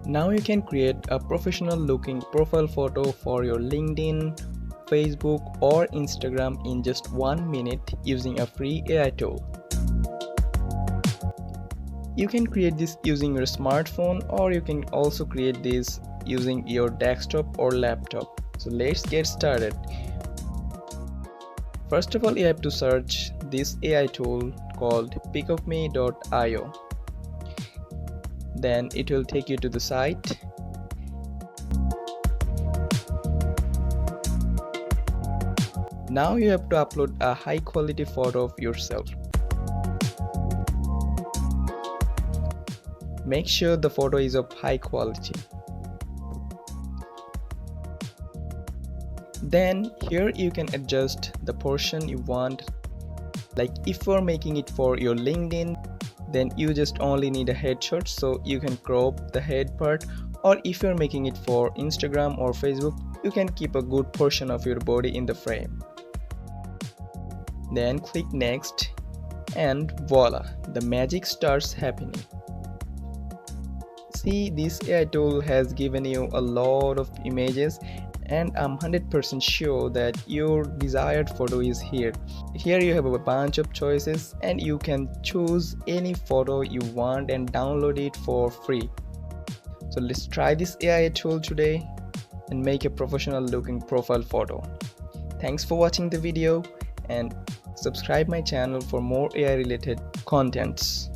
Now you can create a professional looking profile photo for your LinkedIn, Facebook or Instagram in just 1 minute using a free AI tool. You can create this using your smartphone, or you can also create this using your desktop or laptop. So let's get started. First of all, you have to search this AI tool called Picofme.io. Then it will take you to the site. Now you have to upload a high quality photo of yourself. Make sure the photo is of high quality. Then here you can adjust the portion you want. Like if you're making it for your LinkedIn, then you just only need a headshot, so you can crop the head part, or if you're making it for Instagram or Facebook, you can keep a good portion of your body in the frame. Then click next and voila, the magic starts happening. See, this AI tool has given you a lot of images, and I'm 100% sure that your desired photo is here. Here you have a bunch of choices and you can choose any photo you want and download it for free. So let's try this AI tool today and make a professional looking profile photo. Thanks for watching the video and subscribe my channel for more AI related contents.